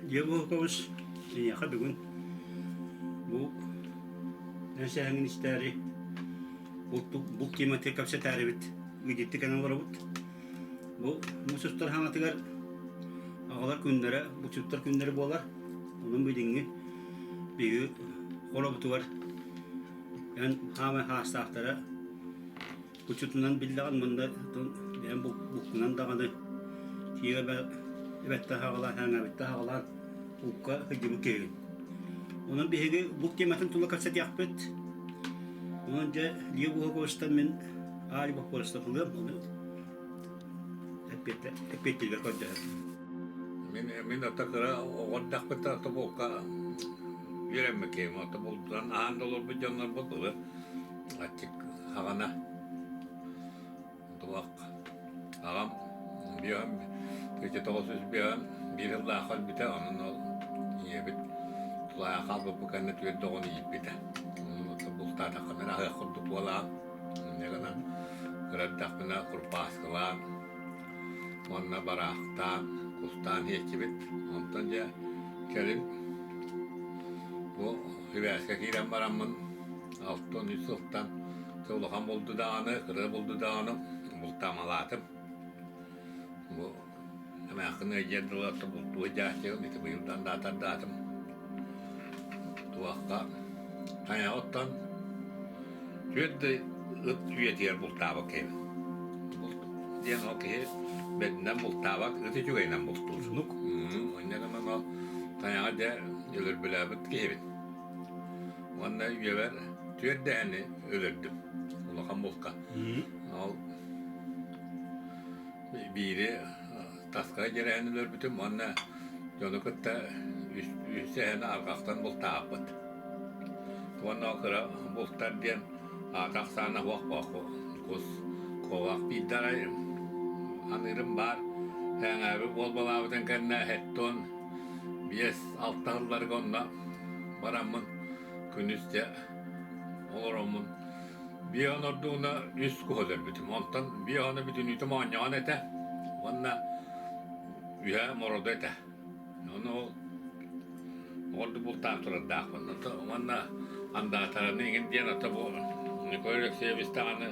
Yavukavuz yaha bugün bu nesahın istari bu kıymeti kapsa tarifet giditti kanallara bu musustar hamatıgar ağlar günlere Bulçutttar günleri bolar onun bildiğini bir kolabutu var yani hama hastahtara Bulçuttundan bildiğin manda ben bu kunan dağını tiye evet daha ağlar hangi daha ağlar Ukka hıcımı keyin. Onun bir bu kıymetin tula kaçat yapıt. Onca diye bu hoştan men ağır bak hoştan tulam onu. Hep bir kadar. Min atakara odak peta taboka. Yürüme keyim tabuldan andolur bu canlar botulu. Açık hagana. Tuak. Agam biam. Çünkü toğusuz biam bir yıl daha kal biter onun yebit tulaya kalbı bu kanı tüy doğunu yibite. Bulta da kamera hay kurdu bola. Ne kadar graddak bina kurpas kala. Manna baraktan kustan hekibit. Ondan kelim bu hüveske kiren baramın altın Yusuf'tan çoğulakan buldu dağını, kırı buldu dağını bultamalatım. Bu Amerika'nın yerdiler bu tuğacağım itu buyurdan datang tuakka hanya ottan tüyetiyer bultabak ev diyen o ki benden bultabak öte juga inan bultursunuk oyna kanan o tanya da ölür bilabet ki evin onunla üyeler tüyedeni ölürdüm ulakan bulka al biri taskaya girenler bütün manna yolu kıtta üstüne arkasından bultağıpıt. Tuanna kıra bultar diyen atak sana vak kus kovak bidaray anırım var. Hen abi bol balavdan kendine hetton bies altağlar gonna baramın günüzce olurumun bir an orduğuna üst kuhudur bütün ondan bir anı bütün ütüm anyan ete onna üye morodu ete onu ordu bultan sonra dağın onna anda tarafını ingin diyen ata bu koyuyor sevistanı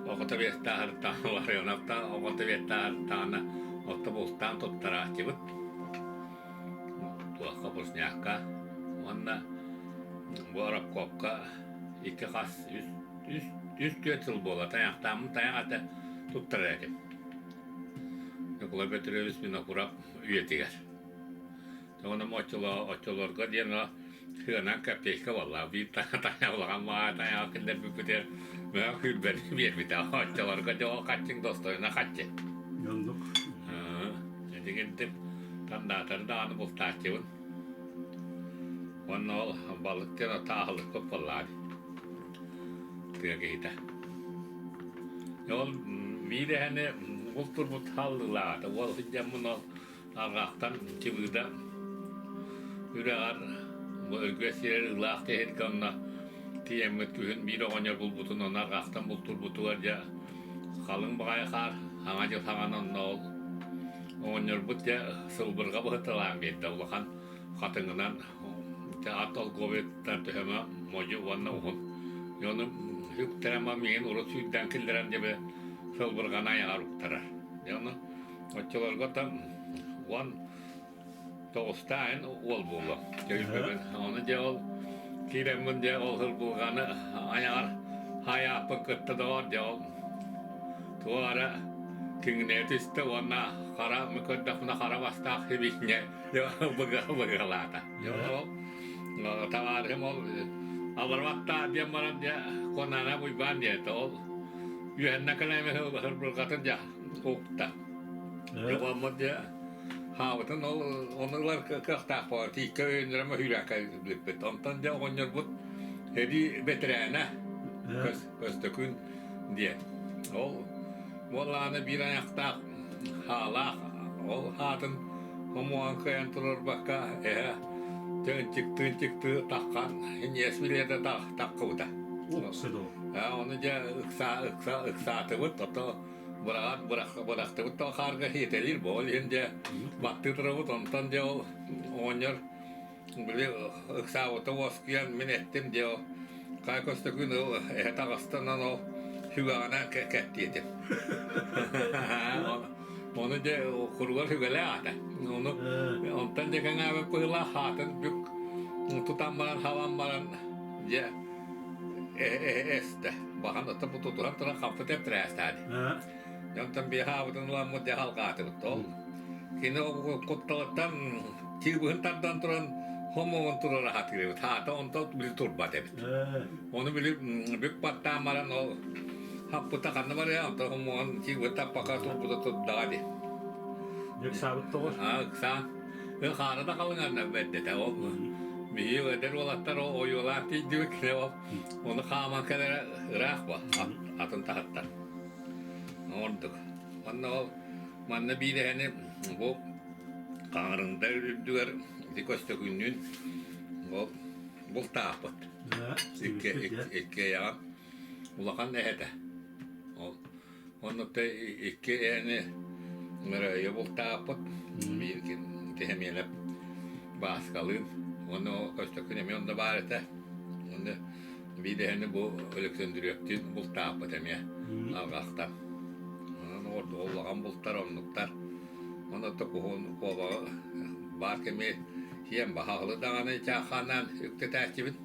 o kadar bir tahtan var ya nafta o kadar bir tahtanı o bultan tuttara cibut tuh kapusnya onna bu Arap kopka iki kas üst götül bola tayaktan ata tuttaracak. Yokular götürüyoruz bir nakurap üyetiger. Sonra oçolarga diyen o hınan kapteşke valla bir tane olan var tane akıllar bir püter ve hülber bir daha oçolarga de o kaçın dostlarına kaçı. Yandık. Jadi gittim tanda anı bultaçıvın. Onun ol balıktan o tahılık kopallar. Tüyge yol bir de hani bultur bu tallılar da wal hicamın o ağaktan çıbıda yüreğer bu ölgesiler ılak tehin kanına tiyemet tühün bir oğanya bulbutun ona ağaktan bultur butular ya kalın bağaya kar hanacı hanganan ol oğanyar but ya sılbırga bıhtılan bir davlakan katыңынан atol gobetten tüheme moju vanna uhun yonu hükterema mihin urut sütten kildiren gibi sılbırgan ayağı uktarar. Yani açılarga tam wan toğustan ol buldu. Köyben onu da ol kiremin de ol sılbırganı ayağı haya pıkıttı da var da ol. Tuara kingine tüste wana kara mıkıddafına kara bastak hibikne ya bıgalata. Ya tavarım ol Abarvatta dia maram dia konana buiban dia tol. Yuhanna kana me herbulkatan ja okta. Ya amat dia hawatan onlar kakta parti köyünde ama hülaka blipet. Ondan dia onyor but hedi veterana. Köstökün dia. Ol Vallahi bir ayakta hala ol hatın homoan kayan turur bakka çıktı takkan hinyes bilede takkıvda. Oksedo. Ya onu da ıksa tıvıt oto Bıraktı bu da karga yetelir bol şimdi baktı tarafı ondan diyor oynuyor böyle ıksavıta vaskiyan min ettim diyor kaykosta günü takastan o hügana kettiyedim onu da kurgar hügale ata onu ondan da kana ve pıla hatın bük tutammaran havanmaran ya este bakan da bu tuturan tıra kapı teptrestadi Jontan bir haavutun lammut ja halkaatut tol. Kino kuttalattan kiibuhin tardan turan homoon turan rahat kirevut. Haata on tot bil turbatevit. Onu bili bykpattaa maran o happuta kannavaria on to homoon kiibuhin tappaka turputa tuddadi. Yksavut toos. Ksa. Haarata kalngan veddetä o. Mihin veden olattar o ojuolahti dykne o. On kaaman kädellä rahva atun tahattar. Orduk. Manna bir de hani bu karında ürdüler dikosta günün bu tapat. İkke ya ulakan ehte. Onu da ikke yani meraya bu tapat bir gün tehmele baskalım. Onu kosta günü onda var ete. Onu bir de hani bu ölüksündürüyordu bu tapat hem ya. Ağaktan. Orada ollagan bulttar onnuktar. Ona da kuhun kova var kemi hiem bahaglı dağını çakanan yükte takibin.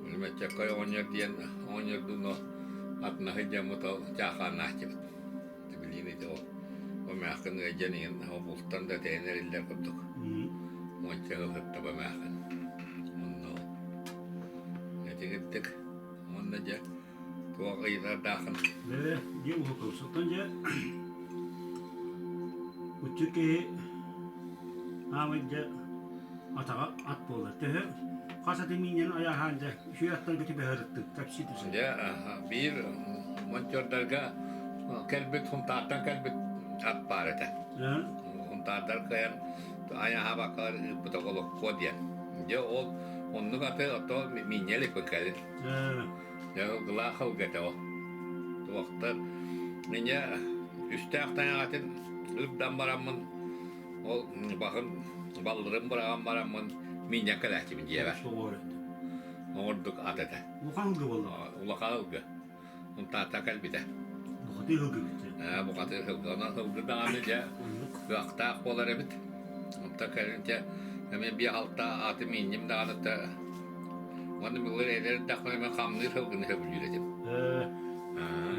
Bilmem çakay onyer diyen onyer duno atna hicamı da çakan nakibin. Bilini de o mehkin gecenin o bulttan da tener iller kurduk. Monça hıtta bu mehkin. Onu ne gittik. Onunla ca tuğa kıyılar dağın. Ve diye hukuksuzdan önce uçuki Ahmet'ce atağa at boğuladı. Kasatı minyen ayağınca şu yattan kötü bir hırıttık. Kapsidirsin. Ya bir monçordarga kelbet huntartan kelbet at parete. Huntartar kayan ayağa bakar bu da kolok kodyan. Ya onu katı oto minyelik bakalım. Ya gılahıl gete o. Tuaktar minye üstte aktan atın ıptan baramın o bakın baldırım baramın minye kadar min diye ver. Orduk atete. Ukan gıvılı. Ulaka hılgı. Unta takal bide. Bu kadar hılgı bitti. Bu kadar hılgı. Ona hılgı dağınca gıakta kolar ebit. Unta kalınca hemen bir halta atı minyim dağınıta. Onu bilir eder dakma hemen kamnır hılgını hılgı yüretim.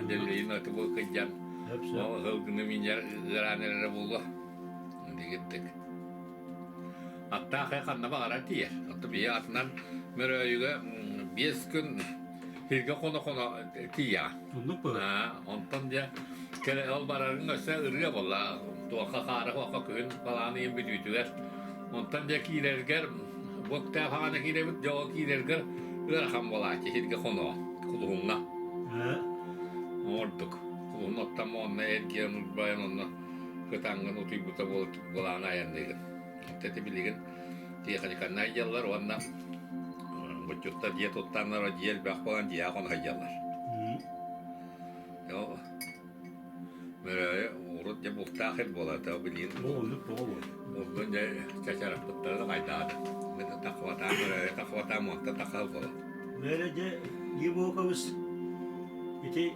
Delileyin atı bu kıccan. O hılgını minyer gıranelere buldu. Şimdi gittik. Hatta kanına bakar diye. Hatta bir atından meröğüge 5 gün hirge konu diye. Onluk mu? Ondan ya kere al bararın öse ırıya bolla. Tuaka kara vaka köyün falanı yem büdüdüler. Ondan ya kilerger vakta falan kirebit jo kilerger ırham bolla ki hirge konu kuluğuna. Orduk. Kuluğun ottam onna erkeğin bayan onna kıtangın otuy buta bolana ayandayın. Tete bilgin diye kan ayyalar ondan Bulchuttar diye tuttanlar o diğer bakpalan diye kon ayyalar. Yo böyle urut ya bultahir bola da bilin. Boğuluk. Ondan ya çaçarak tuttar da kayda. Ben takvata monta takal bola. Böylece gibi kavus iti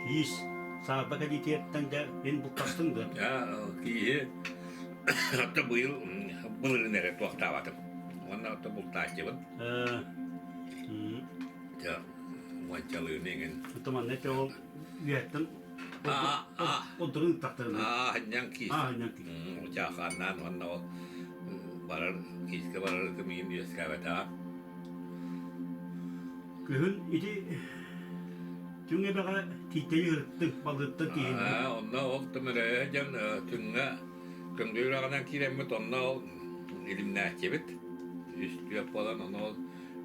kiyis sabah kadi tiyetten de ben bu kastım da. Ya ki hatta bu yıl bunları nereye tuhtavadım. Ondan da bultahçıvın. Ya wancalı negen. Teman ne çoğu üyetten o durun taktırın. Hanyangki. Hanyangki. Ucahanan ondan o barar kiske barar kemin diye skavata. Köyün iti tünge baka titeyi hırttık balıkta diye. Ondan o temere can tünge köngüranan kiremmet ondan o ilimne kebit. Üstü yapılan onu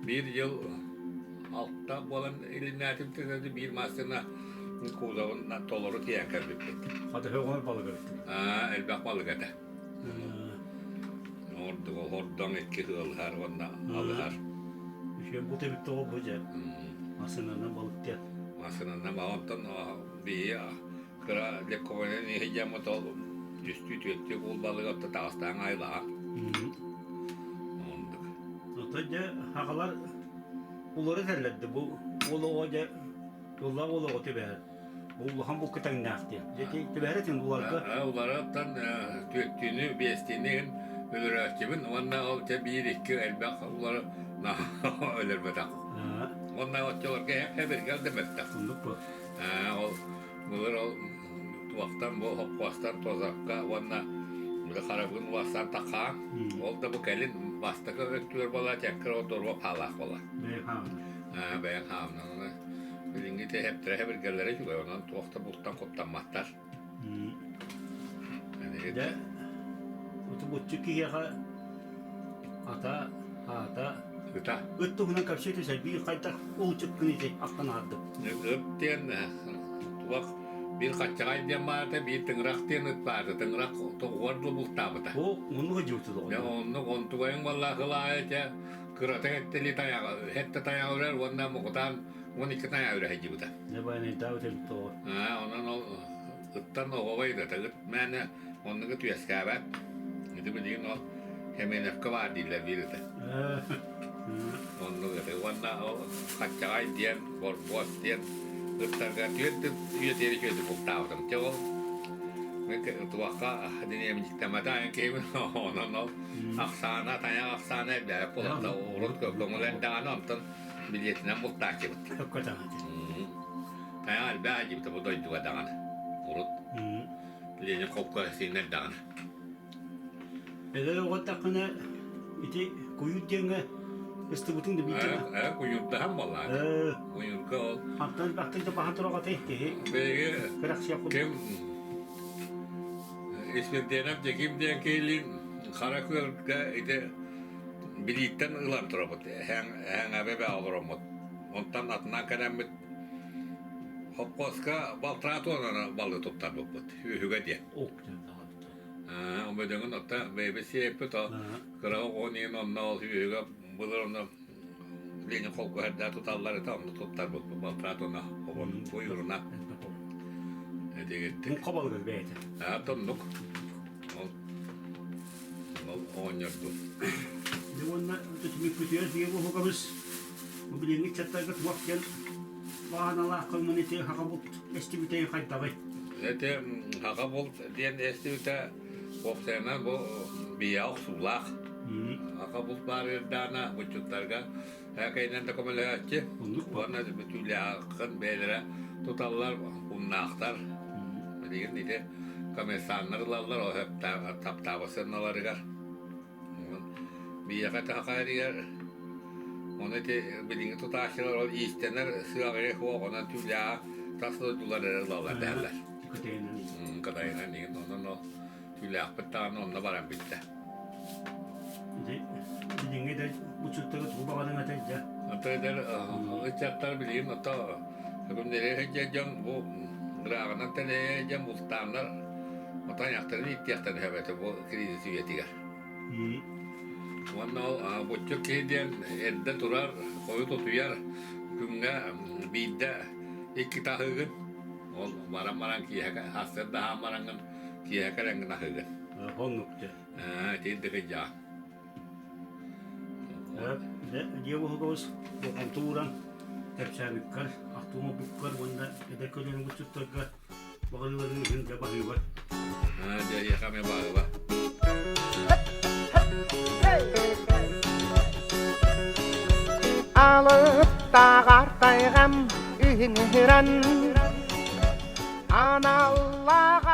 bir yıl altta bolan ilimnatim tezedi bir masına kuzavın toluru diyen kalbit. Hadi hıvan balık hırttık. Elbak balık ete. Orada o hordan etki hılhar ondan alıhar. Şey bu tebikte o buca. Masınana balık diye. Masınana ondan bir kıra lekomenin hicamı dolu üstü tüyüttü kulbalığı atta dağıstan aylağa. Ondik. Otaca hakalar uları terledi bu olu oca yolla olu o teber. Bu ham bu kıtan nakti. Jeti teberetin ularga. Ulardan tüyüttüğünü bestiğini ölür ondan o bir iki elbak uları ölür bedak. Ondan o çoluk hep bir geldi bedak. Onduk bu. O bunlar o vaktan bu hopastan tozakka ondan bu karabın vastan taka. Oldu bu gelin bastıkı öktür bala çeker o durma palak bala. Ben hamna. Bilingi de hep bir gelere çıkıyor ondan vakta buluttan koptan mahtar. De otu butçuk ki ata Gıta. öttü hunan kapşete say bir kayta uçuk kınıcı aktan ardı. Öpten bak bir kaçay diye vardı bir tıngrak diye vardı tıngrak toğurlu bultabıda. O onu hıcıvtı da. Ya onu kontuğun vallahi hılayca kırata etteli tayağı hette tayağı örer ondan mukutan 12 tayağı örer hıcıvda. Ne bayane davet edip doğru. Onun o ıttan o havaydı da mene onu gıtı yaskabat. Gıtı bildiğin o hemen efka var değiller biri de. Onu gıtı ondan o kaçay diyen boş diyen ıttarga üyetleri kötü bultabıdım. Çoğul tuakka dinleyemeyecek temada kemin onun o aksana tayağı aksana bir kulakta urut kökümülen dağını amtın biletine mutlak gibi. Hakikaten. Tayağı albağ gibi bu doydu dağını. Urut. Biletine kopka sinir dağını. Eğer o takına iti kuyut denge İstibutun da bitti. Kuyurda hem vallahi. Kuyurda ol. Hatta baktın da bahan turağa tehti. Peki. Kırak yapıldı. Kim? İsmet Denep de kim diyen keylin Karaköy'de ide birlikten ılan turabut. Hen abebe alırım. Ondan atından kademmet Hopkoska baltratona balı tuttar bu. Hüge diye. Ok. O bedenen hatta bebesi yapıp da kırağı onun onunla hüge bunların linje kolku herda tutalları tam tuttar bu baltratona onun buyuruna. Bu kabalı beydi. Tonnuk. On yaptı. Ne onlar tutmayıp tutuyor diye bu hukamız. Bu bilinlik çatlarga tuvakken bahanalar kalmanite hakabut estimiteyi kaytağı. Zaten hakabut diyen estimite opsiyonel bu biyak sulak. Hakabut bari dana Bulçuttarga. Hakaynen de komelayatçı. Bana bütün yakın beylere tutallar bunaktar. Bilgin ide kamesanlarlar o hep taptavasınlar gar. Bir yakata hakayır. Onu de bilgin tutaşlar ol istener sığare ho ona tüya taslılar derler. Kadayana ni onu tüya petan onu baran bitti. Bilgin de Bulçuttarga tubadan atacak. Ataylar uçaklar bilgin ata. Hükümleri heccan bu Rağmen tane cam bultanlar, matan yaktarını ihtiyaktan hebete bu krizi süvetiger. Ondan bu çok kediyen elde durar, koyu tutuyar, günge bide iki tahıgın, ol maran kiyaka, hasır daha marangın kiyaka rengin tahıgın. Honukça. Tidak kerja. Dia bu hukus, bu kanturan. Tercabikar, aktumu bukkar wanda eda kalian Bulchuttarga bakalıların için cabahı var. Jadi kami bawa. Alıp da kartaygam ühünüren Anallah